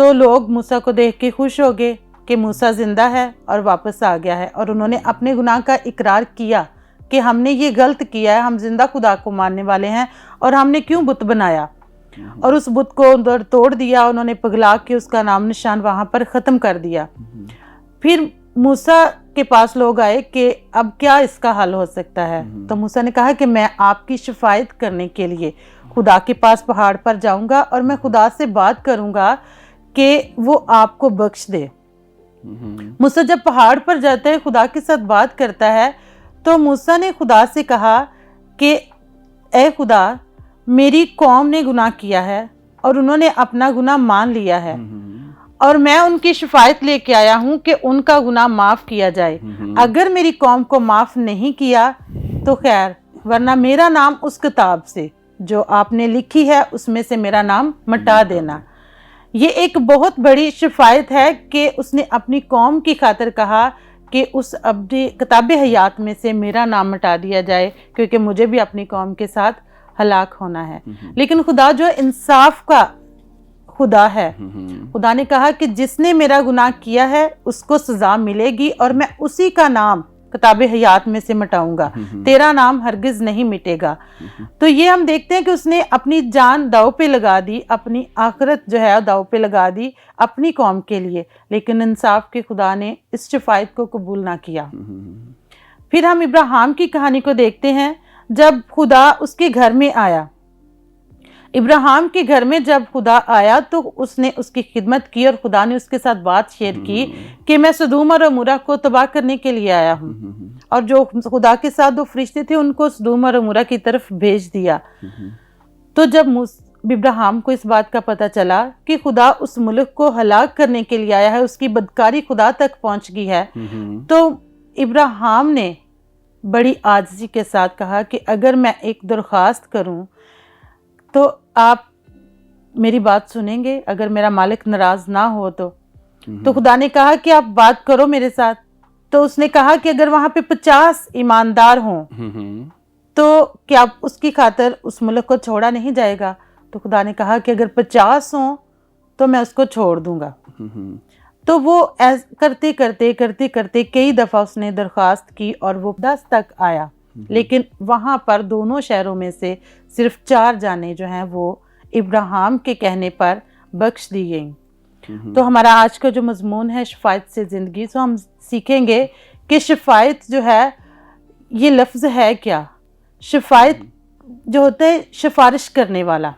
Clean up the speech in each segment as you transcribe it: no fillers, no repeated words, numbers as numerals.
تو لوگ موسیٰ کو دیکھ کے خوش ہو گئے کہ موسیٰ زندہ ہے اور واپس آ گیا ہے، اور انہوں نے اپنے گناہ کا اقرار کیا کہ ہم نے یہ غلط کیا ہے، ہم زندہ خدا کو ماننے والے ہیں اور ہم نے کیوں بت بنایا، اور اس بت کو اندر توڑ دیا، انہوں نے پگھلا کے اس کا نام نشان وہاں پر ختم کر دیا۔ پھر موسیٰ کے پاس لوگ آئے کہ اب کیا اس کا حل ہو سکتا ہے، تو موسیٰ نے کہا کہ میں آپ کی شفاعت کرنے کے لیے خدا کے پاس پہاڑ پر جاؤں گا اور میں خدا سے بات کروں گا کہ وہ آپ کو بخش دے۔ موسیٰ جب پہاڑ پر جاتا ہے، خدا کے ساتھ بات کرتا ہے، تو موسیٰ نے خدا سے کہا کہ اے خدا، میری قوم نے گناہ کیا ہے اور انہوں نے اپنا گناہ مان لیا ہے، اور میں ان کی شفاعت لے کے آیا ہوں کہ ان کا گناہ معاف کیا جائے۔ اگر میری قوم کو معاف نہیں کیا تو خیر، ورنہ میرا نام اس کتاب سے جو آپ نے لکھی ہے اس میں سے میرا نام مٹا دینا۔ یہ ایک بہت بڑی شفاعت ہے کہ اس نے اپنی قوم کی خاطر کہا کہ اس ابدی کتاب حیات میں سے میرا نام مٹا دیا جائے، کیونکہ مجھے بھی اپنی قوم کے ساتھ ہلاک ہونا ہے۔ لیکن خدا جو انصاف کا خدا ہے، خدا نے کہا کہ جس نے میرا گناہ کیا ہے اس کو سزا ملے گی، اور میں اسی کا نام کتاب حیات میں سے مٹاؤں گا، تیرا نام ہرگز نہیں مٹے گا۔ تو یہ ہم دیکھتے ہیں کہ اس نے اپنی جان داؤ پہ لگا دی، اپنی آخرت جو ہے داؤ پہ لگا دی اپنی قوم کے لیے، لیکن انصاف کے خدا نے اس شفاعت کو قبول نہ کیا۔ پھر ہم ابراہیم کی کہانی کو دیکھتے ہیں۔ جب خدا اس کے گھر میں آیا، ابراہیم کے گھر میں جب خدا آیا تو اس نے اس کی خدمت کی، اور خدا نے اس کے ساتھ بات شیئر کی کہ میں سدوم اور عمورہ کو تباہ کرنے کے لیے آیا ہوں، اور جو خدا کے ساتھ دو فرشتے تھے ان کو سدوم اور عمورہ کی طرف بھیج دیا۔ تو جب ابراہیم کو اس بات کا پتہ چلا کہ خدا اس ملک کو ہلاک کرنے کے لیے آیا ہے، اس کی بدکاری خدا تک پہنچ گئی ہے، تو ابراہیم نے بڑی عاجزی کے ساتھ کہا کہ اگر میں ایک درخواست کروں تو آپ میری بات سنیں گے، اگر میرا مالک ناراض نہ ہو تو خدا نے کہا کہ آپ بات کرو میرے ساتھ۔ تو اس نے کہا کہ اگر وہاں پہ 50 ایماندار ہوں تو کیا اس کی خاطر اس ملک کو چھوڑا نہیں جائے گا؟ تو خدا نے کہا کہ اگر 50 ہوں تو میں اس کو چھوڑ دوں گا۔ تو وہ کرتے کرتے کئی دفعہ اس نے درخواست کی اور وہ 10 تک آیا، لیکن وہاں پر دونوں شہروں میں سے صرف 4 جانیں جو ہیں وہ ابراہیم کے کہنے پر بخش دی گئیں۔ تو ہمارا آج کا جو مضمون ہے شفاعت سے زندگی، تو ہم سیکھیں گے کہ شفاعت جو ہے یہ لفظ ہے کیا۔ شفاعت جو ہوتا ہے سفارش کرنے والا،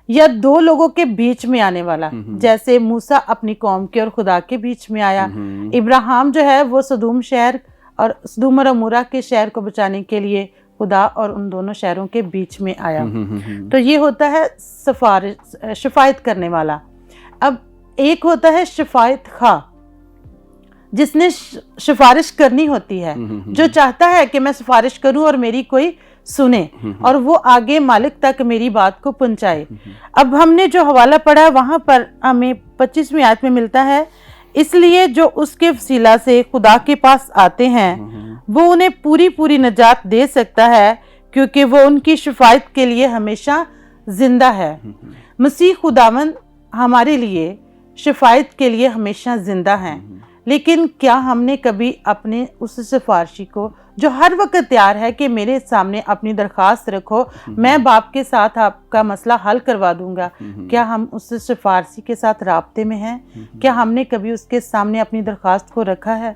یا 2 لوگوں کے بیچ میں آنے والا، جیسے موسیٰ اپنی قوم کے اور خدا کے بیچ میں آیا، ابراہیم جو ہے وہ سدوم شہر اور سدوم اور عمورہ کے شہر کو بچانے کے لیے خدا اور ان دونوں شہروں کے بیچ میں آیا۔ تو یہ ہوتا ہے شفاعت کرنے والا۔ اب ایک ہوتا ہے شفاعت خواہ، جس نے سفارش کرنی ہوتی ہے، جو چاہتا ہے کہ میں سفارش کروں اور میری کوئی سنے اور وہ آگے مالک تک میری بات کو پہنچائے۔ اب ہم نے جو حوالہ پڑھا وہاں پر ہمیں 25ویں آیت میں ملتا ہے، اس لیے جو اس کے وسیلہ سے خدا کے پاس آتے ہیں وہ انہیں پوری نجات دے سکتا ہے، کیونکہ وہ ان کی شفاعت کے لیے ہمیشہ زندہ ہے۔ مسیح خداوند ہمارے لیے شفاعت کے لیے ہمیشہ زندہ ہیں، لیکن کیا ہم نے کبھی اپنے اس سفارشی کو جو ہر وقت تیار ہے کہ میرے سامنے اپنی درخواست رکھو، میں باپ کے ساتھ آپ کا مسئلہ حل کروا دوں گا، کیا ہم اس سفارشی کے ساتھ رابطے میں ہیں؟ کیا ہم نے کبھی اس کے سامنے اپنی درخواست کو رکھا ہے؟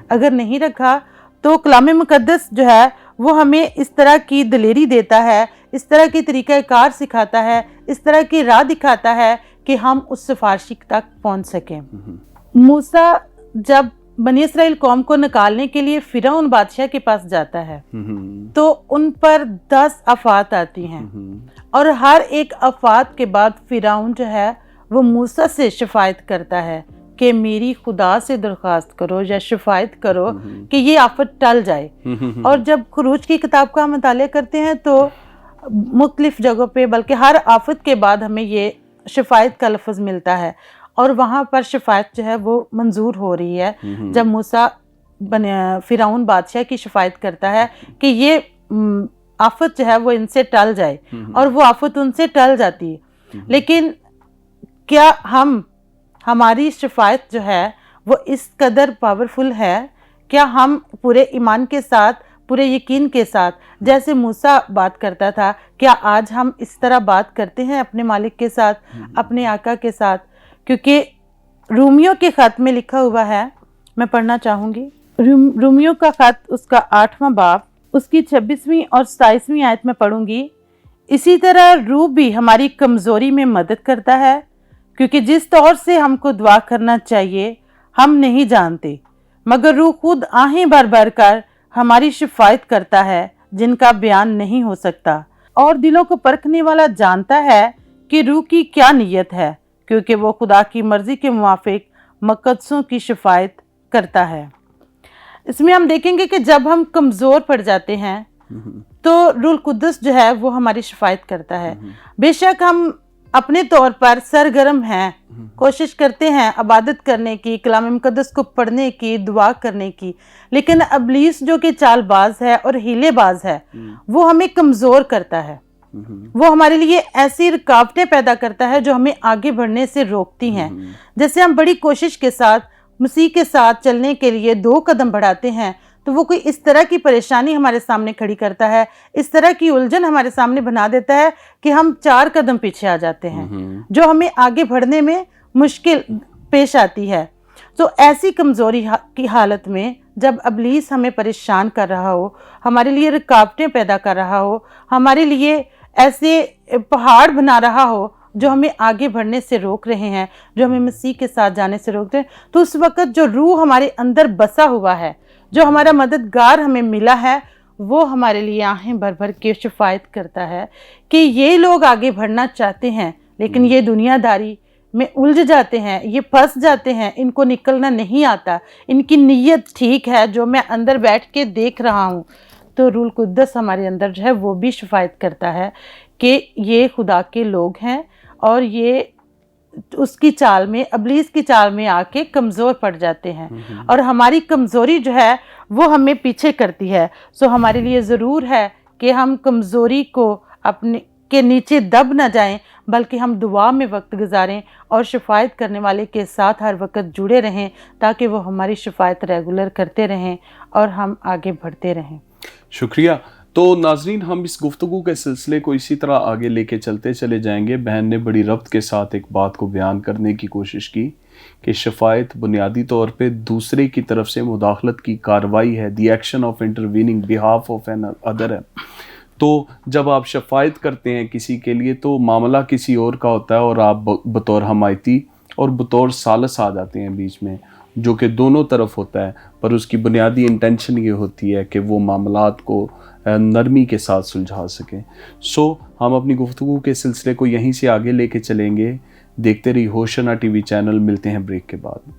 اگر نہیں رکھا تو کلام مقدس جو ہے وہ ہمیں اس طرح کی دلیری دیتا ہے، اس طرح کی طریقہ کار سکھاتا ہے، اس طرح کی راہ دکھاتا ہے کہ ہم اس سفارشی تک پہنچ سکیں۔ موسیٰ جب بنی اسرائیل قوم کو نکالنے کے لیے فرعون بادشاہ کے پاس جاتا ہے تو ان پر 10 آفات آتی ہیں، اور ہر ایک آفات کے بعد فرعون جو ہے وہ موسیٰ سے شفاعت کرتا ہے کہ میری خدا سے درخواست کرو یا شفاعت کرو کہ یہ آفت ٹل جائے۔ اور جب خروج کی کتاب کا ہم مطالعہ کرتے ہیں تو مختلف جگہوں پہ بلکہ ہر آفت کے بعد ہمیں یہ شفاعت کا لفظ ملتا ہے، اور وہاں پر شفاعت جو ہے وہ منظور ہو رہی ہے جب موسیٰ فرعون بادشاہ کی شفاعت کرتا ہے کہ یہ آفت جو ہے وہ ان سے ٹل جائے، اور وہ آفت ان سے ٹل جاتی ہے۔ لیکن کیا ہم ہماری شفاعت جو ہے وہ اس قدر پاورفل ہے. کیا ہم پورے ایمان کے ساتھ، پورے یقین کے ساتھ جیسے موسیٰ بات کرتا تھا، کیا آج ہم اس طرح بات کرتے ہیں اپنے مالک کے ساتھ، اپنے آقا کے ساتھ؟ کیونکہ رومیوں کے خط میں لکھا ہوا ہے، میں پڑھنا چاہوں گی. رومیوں کا خط اس کا 8واں باب اس کی 26ویں اور 27ویں آیت میں پڑھوں گی. اسی طرح روح بھی ہماری کمزوری میں مدد کرتا ہے، کیونکہ جس طور سے ہم کو دعا کرنا چاہیے ہم نہیں جانتے، مگر روح خود آہیں بھر بھر کر ہماری شفاعت کرتا ہے جن کا بیان نہیں ہو سکتا. اور دلوں کو پرکھنے والا جانتا ہے کہ روح کی کیا نیت ہے، کیونکہ وہ خدا کی مرضی کے موافق مقدسوں کی شفاعت کرتا ہے. اس میں ہم دیکھیں گے کہ جب ہم کمزور پڑ جاتے ہیں تو روح القدس جو ہے وہ ہماری شفاعت کرتا ہے. بے شک ہم اپنے طور پر سرگرم ہیں، کوشش کرتے ہیں عبادت کرنے کی، کلام مقدس کو پڑھنے کی، دعا کرنے کی، لیکن ابلیس جو کہ چال باز ہے اور ہیلے باز ہے وہ ہمیں کمزور کرتا ہے. وہ ہمارے لیے ایسی رکاوٹیں پیدا کرتا ہے جو ہمیں آگے بڑھنے سے روکتی ہیں. جیسے ہم بڑی کوشش کے ساتھ مسیح کے ساتھ چلنے کے لیے 2 قدم بڑھاتے ہیں تو وہ کوئی اس طرح کی پریشانی ہمارے سامنے کھڑی کرتا ہے، اس طرح کی الجھن ہمارے سامنے بنا دیتا ہے کہ ہم 4 قدم پیچھے آ جاتے ہیں، جو ہمیں آگے بڑھنے میں مشکل پیش آتی ہے. تو ایسی کمزوری کی حالت میں جب ابلیس ہمیں پریشان کر رہا ہو، ہمارے لیے رکاوٹیں پیدا کر رہا ہو، ہمارے لیے ایسے پہاڑ بنا رہا ہو جو ہمیں آگے بڑھنے سے روک رہے ہیں، جو ہمیں مسیح کے ساتھ جانے سے روک رہے ہیں، تو اس وقت جو روح ہمارے اندر بسا ہوا ہے، جو ہمارا مددگار ہمیں ملا ہے، وہ ہمارے لیے آہیں بھر بھر کے شفاعت کرتا ہے کہ یہ لوگ آگے بڑھنا چاہتے ہیں لیکن یہ دنیا داری میں الجھ جاتے ہیں، یہ پھنس جاتے ہیں، ان کو نکلنا نہیں آتا، ان کی نیت ٹھیک ہے جو میں اندر بیٹھ کے دیکھ رہا ہوں. تو روح القدس ہمارے اندر جو ہے وہ بھی شفاعت کرتا ہے کہ یہ خدا کے لوگ ہیں اور یہ اس کی چال میں، ابلیس کی چال میں آ کے کمزور پڑ جاتے ہیں، اور ہماری کمزوری جو ہے وہ ہمیں پیچھے کرتی ہے. سو ہمارے لیے ضرور ہے کہ ہم کمزوری کو اپنے کے نیچے دب نہ جائیں، بلکہ ہم دعا میں وقت گزاریں اور شفاعت کرنے والے کے ساتھ ہر وقت جڑے رہیں تاکہ وہ ہماری شفاعت ریگولر کرتے رہیں اور ہم آگے بڑھتے رہیں. شکریہ. تو ناظرین، ہم اس گفتگو کے سلسلے کو اسی طرح آگے لے کے چلتے چلے جائیں گے. بہن نے بڑی ربط کے ساتھ ایک بات کو بیان کرنے کی کوشش کی کہ شفاعت بنیادی طور پہ دوسرے کی طرف سے مداخلت کی کارروائی ہے، the action of intervening behalf of another ہے. تو جب آپ شفاعت کرتے ہیں کسی کے لیے تو معاملہ کسی اور کا ہوتا ہے اور آپ بطور حمایتی اور بطور ثالث آ جاتے ہیں بیچ میں، جو کہ دونوں طرف ہوتا ہے، پر اس کی بنیادی انٹینشن یہ ہوتی ہے کہ وہ معاملات کو نرمی کے ساتھ سلجھا سکیں. سو ہم اپنی گفتگو کے سلسلے کو یہیں سے آگے لے کے چلیں گے. دیکھتے رہی ہوشنا ٹی وی چینل. ملتے ہیں بریک کے بعد.